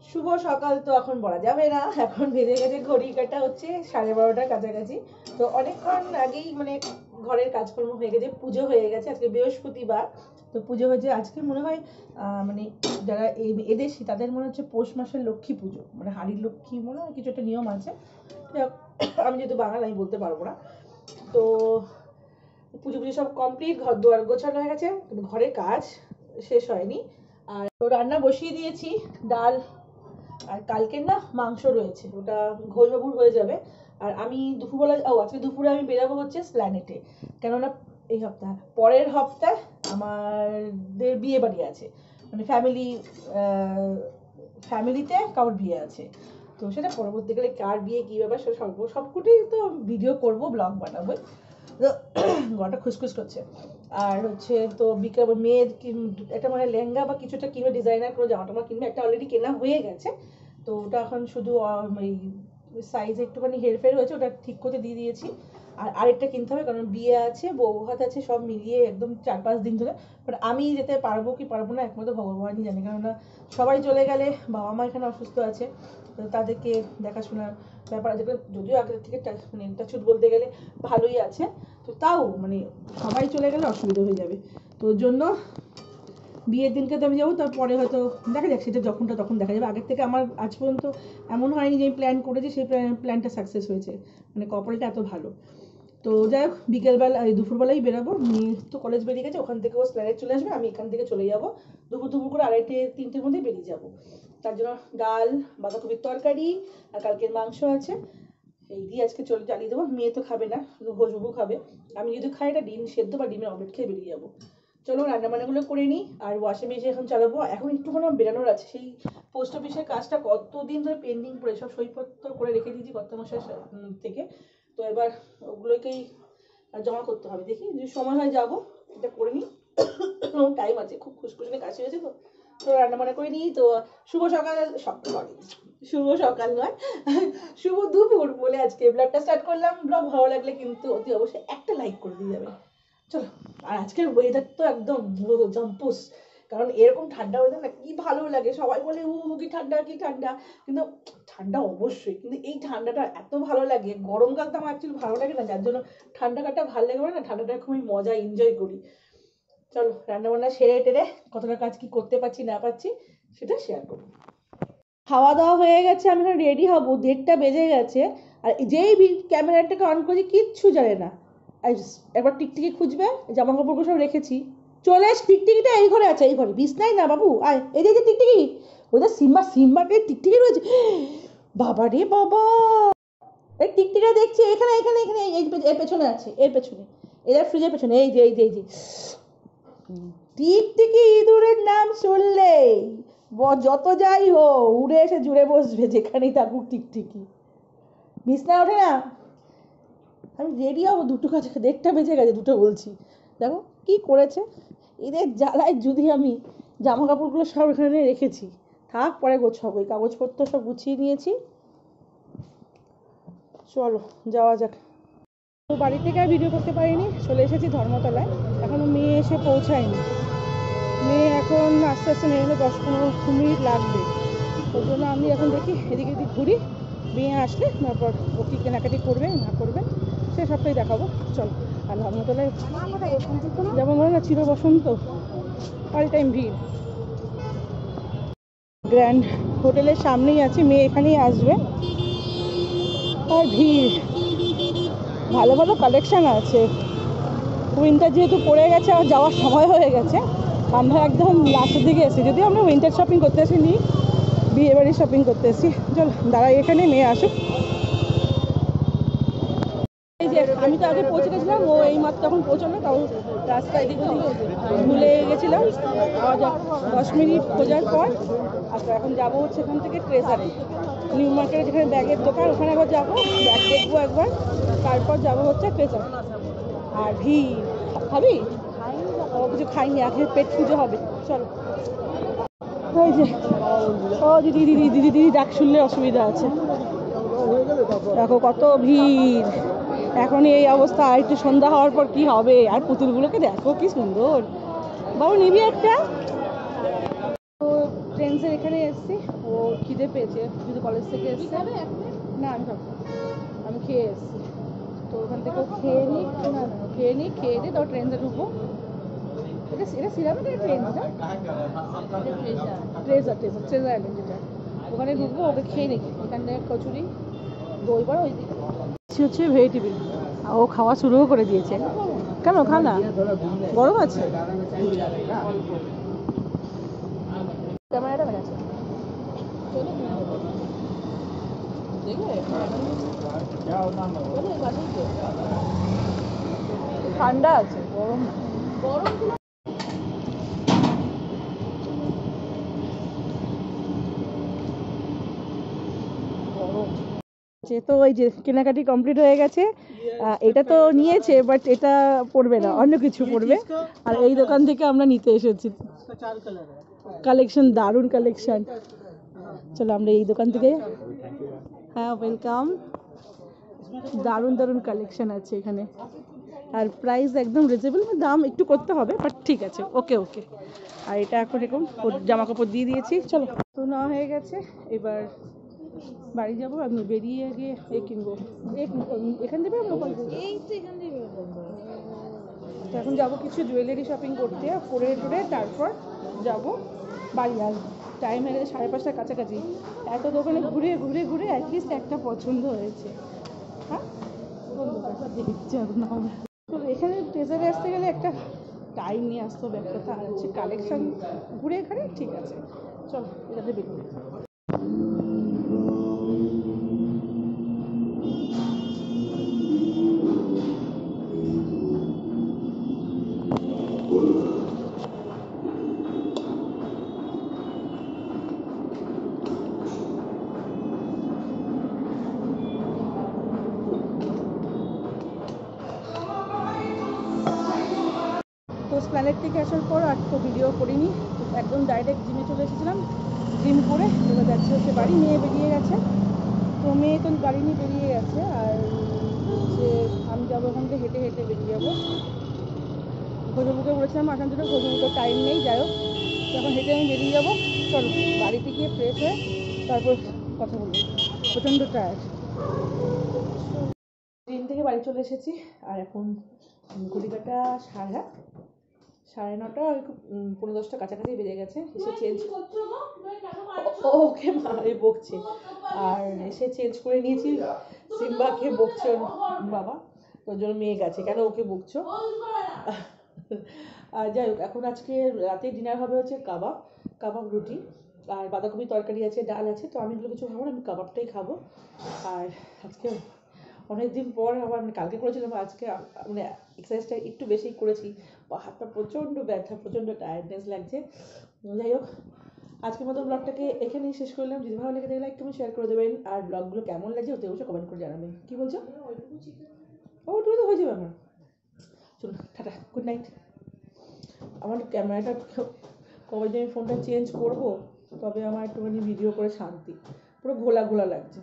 শুভ সকাল তো এখন বলা যাবে না, এখন বেজে গেছে ঘড়ি কাটা হচ্ছে 12:30টার কাছাকাছি। তো অনেকক্ষণ আগেই মানে ঘরের কাজকর্ম হয়ে গেছে, পুজো হয়ে গেছে। আজকে বৃহস্পতিবার, তো পুজো হয়েছে আজকে মনে হয় মানে যারা এদেশি তাদের মনে হচ্ছে পৌষ মাসের লক্ষ্মী পুজো, মানে হাড়ির লক্ষ্মী মনে হয় কিছু একটা নিয়ম আছে। আমি যেহেতু বাঙাল আমি বলতে পারবো না। তো পুজো পুজো সব কমপ্লিট, ঘর দুয়ার গোছানো হয়ে গেছে, ঘরের কাজ শেষ হয়নি। আর তো রান্না বসিয়ে দিয়েছি, ডাল আর কালকের না মাংস রয়েছে, ওটা ঘোষবাবুর হয়ে যাবে। আর আমি দুপুরবেলা আজকে দুপুরে আমি বেরাবো হচ্ছে স্প্ল্যানেটে, কেননা এই সপ্তাহ পরের সপ্তাহে আমাদের বিয়ে বাড়ি আছে, মানে ফ্যামিলিতে কারোর বিয়ে আছে। তো সেটা পরবর্তীকালে কার বিয়ে কী ব্যাপার সেটা সবকুটাই তো ভিডিও করব, ব্লগ বানাবো। তো গলাটা খুসখুস করছে। আর হচ্ছে তো বিকেল মেয়ের একটা মানে লেহেঙ্গা বা কিছুটা কিনবে, ডিজাইনার করে জামা টামা কিনবে, একটা অলরেডি কেনা হয়ে গেছে। তো ওটা এখন শুধু এই সাইজ একটুখানি হেরফের হয়েছে, ওটা ঠিক করতে দিয়ে দিয়েছি। আর আরেকটা কিনতে হবে, কারণ বিয়ে আছে, বউ ভাত আছে, সব মিলিয়ে একদম 4-5 দিন ধরে। বাট আমি যেতে পারবো কি পারবো না একমাত্র ভগবানই জানে, কেননা সবাই চলে গেলে বাবা মা এখানে অসুস্থ আছে, তাদেরকে দেখাশোনার ব্যাপার আছে। যদিও আগে থেকে মানে টাচুট বলতে গেলে ভালোই আছে, তো তাও মানে সবাই চলে গেলে অসুবিধা হয়ে যাবে। তো ওর জন্য বিয়ের দিনকে তো আমি যাবো, তারপরে হয়তো দেখা যাক, সেটা যখনটা তখন দেখা যাবে। আগের থেকে আমার আজ পর্যন্ত এমন হয়নি যে আমি প্ল্যান করেছি সেই প্ল্যানটা সাকসেস হয়েছে, মানে কপালটা এত ভালো। তো যাই হোক, বিকেলবেলা দুপুরবেলাই বেরাবো, তো কলেজ বেরিয়ে গেছে, ওখান থেকে ও স্প্ল্যানেট চলে আসবে, আমি এখান থেকে চলে যাবো দুপুর করে 2:30-3টের মধ্যেই বেরিয়ে যাবো। তার জন্য ডাল, বাঁধাকপির তরকারি আর কালকের মাংস আছে, এই দিয়ে আজকে চালিয়ে দেবো। মেয়ে তো খাবে না, শুধু ঘোষবাবু খাবে। আমি যদি খাই এটা ডিম সেদ্ধ বা ডিমের অমলেট খেয়ে বেরিয়ে যাবো। চলো রান্নাবান্নাগুলো করে নিই, আর ওয়াশিং মেশিন এখন চালাবো। এখন একটুখানি বেরানোর আছে, সেই পোস্ট অফিসের কাজটা কতদিন ধরে পেন্ডিং পড়ে, সব সইপত্র করে রেখে দিয়েছি কর্তামশাই থেকে। তো এবার ওগুলোকেই জমা করতে হবে, দেখি যদি সময় হয় যাবো, এটা করে নিই। টাইম আছে, খুব খুশখুশনে কাশি হয়েছে তো। তো রান্নাবান্না করে নিই। তো শুভ সকাল, সরি শুভ সকাল নয়, শুভ দুপুর বলে আজকে ব্লগটা স্টার্ট করলাম। ব্লগ ভালো লাগলে কিন্তু অতি অবশ্যই একটা লাইক করে দিয়ে যাবে। চলো। আর আজকের ওয়েদার তো একদম জম্পুস, কারণ এরকম ঠান্ডা ওয়েদার না কি ভালো লাগে। সবাই বলে কি ঠান্ডা কি ঠান্ডা, কিন্তু ঠান্ডা অবশ্যই, কিন্তু এই ঠান্ডাটা এত ভালো লাগে। গরমকাল তো আমার অ্যাকচুয়ালি ভালো লাগে না, যার জন্য ঠান্ডাকালটা ভালো লাগে না, ঠান্ডাটা খুবই মজা এনজয় করি। চলো রান্নাবান্না সেরে টেরে কতটা কাজ কি করতে পারছি না পারছি সেটা শেয়ার করবো। খাওয়া দাওয়া হয়ে গেছে, আমি এখন রেডি হবো, 1:30টা বেজে গেছে। আর যেই ক্যামেরাটাকে অন করেছি কিচ্ছু জানে না। একবার টিকটিকি খুঁজবে, জামা কাপড়গুলো সব রেখেছি। চলে এস, টিকটিকিটা এই ঘরে আছে, এই ঘরে বিছনাই না বাবু, আয় এই যে টিকটিকি, ওদের সিম্বাকে টিকটিকি রয়েছে। বাবা রে বাবা, এই টিকটিকিটা দেখছি এখানে এখানে এখানে এর পেছনে আছে, এর পেছনে, এদের ফ্রিজের পেছনে, এই যে এই যে এই যে টিকটিকি। ইঁদুরের নাম শুনলেই যত যাই হো উড়ে এসে জুড়ে বসবে যেখানেই থাকুক টিকটিকি, বিছনায় ওঠে না। আমি রেডি হবো, 2টো কাছে 1:30টা বেজে গেছে, 2টো বলছি। দেখো কি করেছে, এদের জ্বালায় যদি আমি জামা কাপড়গুলো সব এখানে রেখেছি, থাক পরে গোছাবো। এই কাগজপত্র সব গুছিয়ে নিয়েছি, চলো যাওয়া যাক। তো বাড়ি থেকে আর ভিডিও করতে পারিনি, চলে এসেছি ধর্মতলায়, এখনো মেয়ে এসে পৌঁছায়নি। মেয়ে এখন আস্তে আস্তে নেমে 10-15 মিনিট লাগবে। ওর জন্য আমি এখন দেখি এদিকে এদিক ঘুরি, মেয়ে আসলে তারপর ও কী কেনাকাটি করবে না করবে সে সবটাই দেখাবো। চল। আর ধর্মতলায় যেমন ধরো না চির বসন্ত, অল টাইম ভিড়। গ্র্যান্ড হোটেলের সামনেই আছি, মেয়ে এখানেই আসবে, আর ভিড়। ভালো ভালো কালেকশান আছে, উইন্টার যেহেতু পড়ে গেছে আর যাওয়ার সময় হয়ে গেছে, আমরা একদম লাস্টের দিকে এসেছি। যদিও আমরা উইন্টার শপিং করতে আসিনি, বিয়ে বাড়ির শপিং করতে এসেছি। চল দাঁড়াই এখানে, মেয়ে আসুক। এই যে আমি তো আগে পৌঁছে গেছিলাম, ও এই মাত্র তখন পৌঁছালো, তাও রাস্তায় এদিক ভুলে গেছিলাম। 10 মিনিট খোঁজার পর এখন যাবো হচ্ছে এখান থেকে ট্রেজারে, নিউ মার্কেটে যেখানে ব্যাগের দোকান, ওখানে একবার যাবো, ব্যাগ দেখবো একবার, তারপর যাবো হচ্ছে ট্রেজার। আর ভিড়, খাবি? ও কিছু খাইনি, আগে পেট পুজো হবে। চলো। ওই যে ও দিদি দিদি দিদি দিদি ডাক শুনলে অসুবিধা আছে। দেখো কত ভিড়, এখনই এই অবস্থা, আর একটু সন্ধ্যা হওয়ার পর কি হবে। আর পুতুলগুলোকে দেখো কি সুন্দর। বাবু নিবি একটা? তো ট্রেন্সের এখানে এসেছি, ও খিদে পেয়েছে, যদি কলেজ থেকে এসছে। না আমি খাবো, আমি খেয়ে এসেছি। তো ওখান থেকেও খেয়ে নিই, না খেয়ে নিই, খেয়ে দিই, তো ট্রেনতে ঢুকবো। এটা সিরামের ট্রেন, এটা ট্রেজার আইল্যান্ড যেটা, ওখানে ঢুকবো, ওকে খেয়ে নিই। এখান থেকে কচুরি, দই বড়া ওই দিকে হচ্ছে ভেজিটেবিল। ও খাওয়া শুরুও করে দিয়েছে। কেন খা না, গরম আছে। ক্যামেরাটা আছে, ঠান্ডা আছে, গরম না। গরম তো ওই যে কেনাকাটি কমপ্লিট হয়ে গেছে। এটা তো নিয়েছে, বাট এটা পড়বে না, অন্য কিছু পড়বে। আর এই দোকান থেকে আমরা নিতে এসেছি কালেকশন, দারুণ কালেকশন। চলো আমরা এই দোকান থেকে, হ্যাঁ ওয়েলকাম। দারুণ দারুণ কালেকশন আছে এখানে, আর প্রাইস একদম রিজনেবল, দাম একটু করতে হবে, বাট ঠিক আছে, ওকে ওকে। আর এটা এখন এরকম জামা কাপড় দিয়ে দিয়েছি। চলো তো নেওয়া হয়ে গেছে, এবার বাড়ি যাবো। আমি বেরিয়ে গিয়ে কিনবো, এখান থেকে তো এখন যাবো কিছু জুয়েলারি শপিং করতে, করে টরে তারপর যাবো বাড়ি। আসবো টাইম হয়ে গেছে 5:30টার কাছাকাছি। এত দোকানে ঘুরে ঘুরে ঘুরে অ্যাটলিস্ট একটা পছন্দ হয়েছে। হ্যাঁ দেখছি এখন হবে। তো এখানে ট্রেজারে আসতে গেলে একটা টাইম নিয়ে আসতে হবে, এক কথা। আর হচ্ছে কালেকশন ঘুরে এখানে ঠিক আছে। চলো এটাতে বেরিয়ে প্ল্যানেট থেকে আসার পর আর তো ভিডিও করিনি, একদম ডাইরেক্ট জিমে চলে এসেছিলাম। জিম করে এবার যাচ্ছি হচ্ছে বাড়ি। মেয়ে বেরিয়ে গেছে, তো মেয়ে তো গাড়ি নিয়ে বেরিয়ে গেছে, আর হচ্ছে আমি যাবো ওখান থেকে হেঁটে হেঁটে বেরিয়ে যাবো। খোঁজবুকে বলেছিলাম আসার জন্য, খোঁজবুকে টাইম নেই, যাই হোক তখন হেঁটে আমি বেরিয়ে যাবো। চলো বাড়িতে গিয়ে ফ্রেশ হয়ে তারপর কথা বলবো, প্রচণ্ড টায়ার্ড। জিম থেকে বাড়ি চলে এসেছি, আর এখন ঘড়িকাটা 9:30, 9:30 কাছাকাছি বেজে গেছে। এসে চেঞ্জ, ওকে মারে বকছে, আর এসে চেঞ্জ করে নিয়েছি। সিম্বাকে বকছে ওর বাবা, তোর জন্য মেয়ে গেছে, কেন ওকে বকছো। আর যাই হোক, এখন আজকে রাতে ডিনার হবে হচ্ছে কাবাব রুটি, আর বাঁধাকপি তরকারি আছে, ডাল আছে। তো আমি এগুলো কিছু খাবো না, আমি কাবাবটাই খাবো। আর আজকে অনেকদিন পর আবার, মানে কালকে করেছিলাম, আজকে মানে এক্সারসাইজটা একটু বেশি করেছি, হাতটা প্রচণ্ড ব্যথা, প্রচণ্ড টায়ার্ডনেস লাগছে। যাই হোক, আজকের মতো ব্লগটাকে এখানেই শেষ করলাম। যদি ভালো লেগে থাকলে একটু শেয়ার করে দেবেন, আর ব্লগগুলো কেমন লাগছে ওতে অবশ্যই কমেন্ট করে জানাবেন। কি বলছো? ওটুকু তো হয়ে যাবে আমার। চলুন টাটা, গুড নাইট। আমার ক্যামেরাটা কবে যে আমি ফোনটা চেঞ্জ করবো, তবে আমার একটুখানি ভিডিও করে শান্তি, পুরো ঘোলা ঘোলা লাগছে।